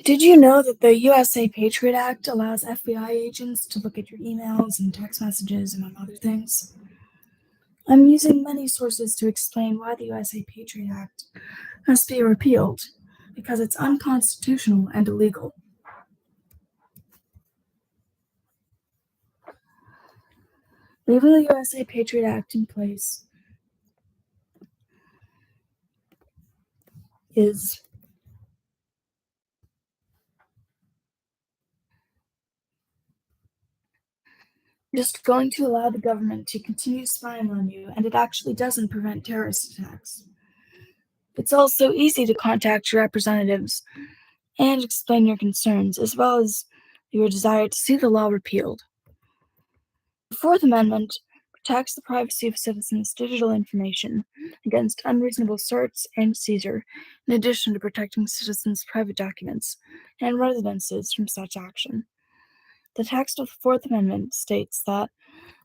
Did you know that the USA Patriot Act allows FBI agents to look at your emails and text messages, among other things? I'm using many sources to explain why the USA Patriot Act must be repealed, because it's unconstitutional and illegal. Leaving the USA Patriot Act in place is just going to allow the government to continue spying on you, and it actually doesn't prevent terrorist attacks. It's also easy to contact your representatives and explain your concerns, as well as your desire to see the law repealed. The Fourth Amendment protects the privacy of citizens' digital information against unreasonable search and seizure, in addition to protecting citizens' private documents and residences from such action. The text of the Fourth Amendment states that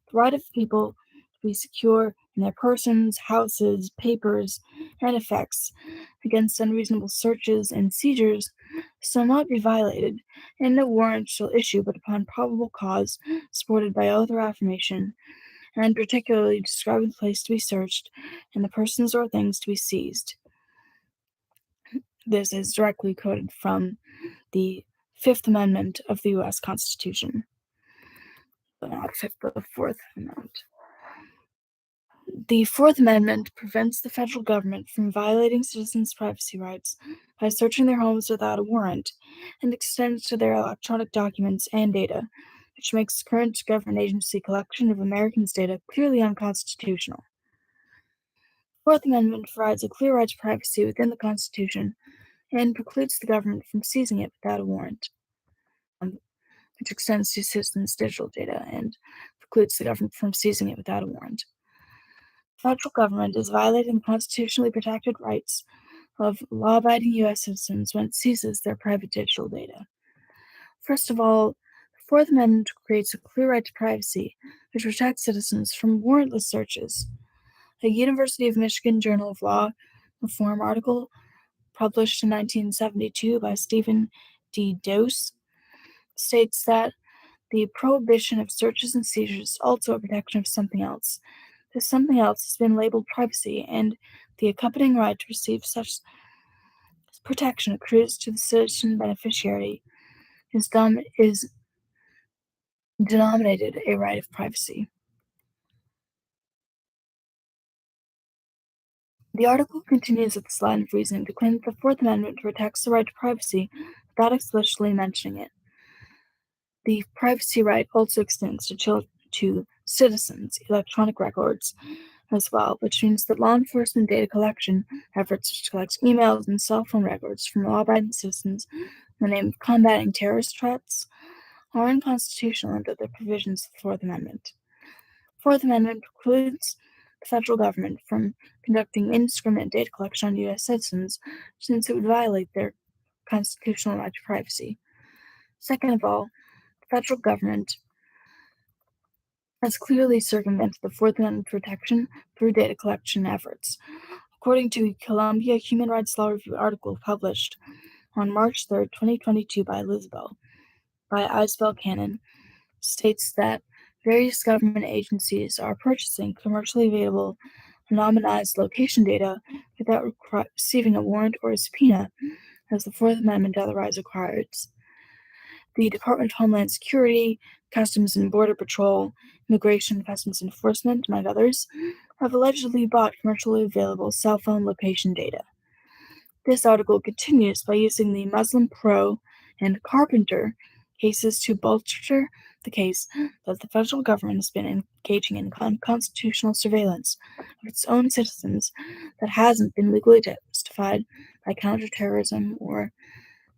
the right of people to be secure in their persons, houses, papers, and effects against unreasonable searches and seizures shall not be violated, and no warrant shall issue but upon probable cause supported by oath or affirmation, and particularly describing the place to be searched and the persons or things to be seized. This is directly quoted from the Fifth Amendment of the U.S. Constitution. But not Fifth, but the Fourth Amendment. The Fourth Amendment prevents the federal government from violating citizens' privacy rights by searching their homes without a warrant, and extends to their electronic documents and data, which makes current government agency collection of Americans' data clearly unconstitutional. The Fourth Amendment provides a clear right to privacy within the Constitution and precludes the government from seizing it without a warrant, which extends to citizens' digital data and precludes the government from seizing it without a warrant. The federal government is violating the constitutionally protected rights of law-abiding U.S. citizens when it seizes their private digital data. First of all, the Fourth Amendment creates a clear right to privacy, which protects citizens from warrantless searches. A University of Michigan Journal of Law Reform article published in 1972 by Stephen D. Dose states that the prohibition of searches and seizures is also a protection of something else. This something else has been labeled privacy, and the accompanying right to receive such protection accrues to the citizen beneficiary is denominated a right of privacy. The article continues with this line of reasoning to claim that the Fourth Amendment protects the right to privacy without explicitly mentioning it. The privacy right also extends to citizens' electronic records as well, which means that law enforcement data collection efforts to collect emails and cell phone records from law-abiding citizens in the name of combating terrorist threats are unconstitutional under the provisions of the Fourth Amendment. The Fourth Amendment precludes the federal government from conducting indiscriminate data collection on U.S. citizens, since it would violate their constitutional right to privacy. Second of all, the federal government has clearly circumvented the Fourth Amendment protection through data collection efforts. According to a Columbia Human Rights Law Review article published on March 3, 2022 by Isabel Cannon, states that various government agencies are purchasing commercially available anonymized location data without receiving a warrant or a subpoena, as the Fourth Amendment otherwise requires. The Department of Homeland Security, Customs and Border Patrol, Immigration and Customs Enforcement, among others, have allegedly bought commercially available cell phone location data. This article continues by using the Muslim Pro and Carpenter cases to bolster the case that the federal government has been engaging in unconstitutional surveillance of its own citizens that hasn't been legally justified by counterterrorism or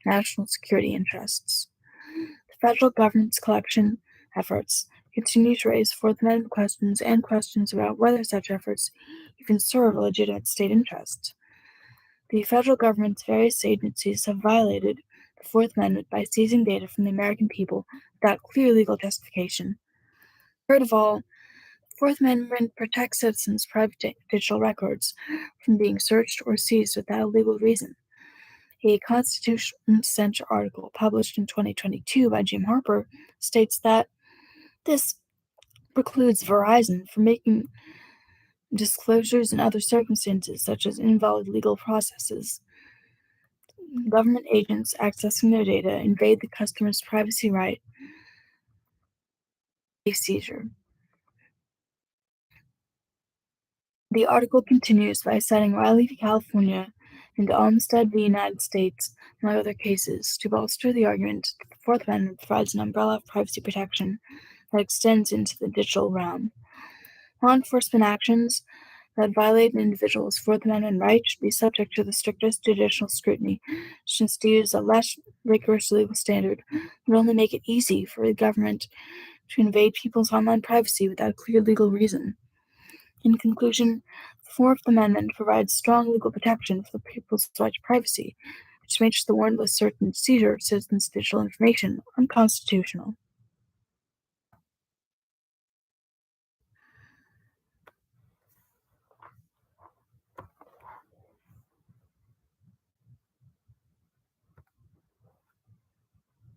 national security interests. The federal government's collection efforts continue to raise Fourth Amendment questions and questions about whether such efforts even serve a legitimate state interest. The federal government's various agencies have violated the Fourth Amendment by seizing data from the American people without clear legal justification. Third of all, the Fourth Amendment protects citizens' private digital records from being searched or seized without a legal reason. A Constitution Center article published in 2022 by Jim Harper states that this precludes Verizon from making disclosures in other circumstances, such as invalid legal processes. Government agents accessing their data invade the customer's privacy right, a seizure. The article continues by citing Riley v. California and Olmstead v. United States, among other cases, to bolster the argument that the Fourth Amendment provides an umbrella of privacy protection that extends into the digital realm. Law enforcement actions that violate an individual's Fourth Amendment right should be subject to the strictest judicial scrutiny, since to use a less rigorous legal standard would only make it easy for the government to invade people's online privacy without a clear legal reason. In conclusion, the Fourth Amendment provides strong legal protection for the people's right to privacy, which makes the warrantless search and seizure of citizens' digital information unconstitutional.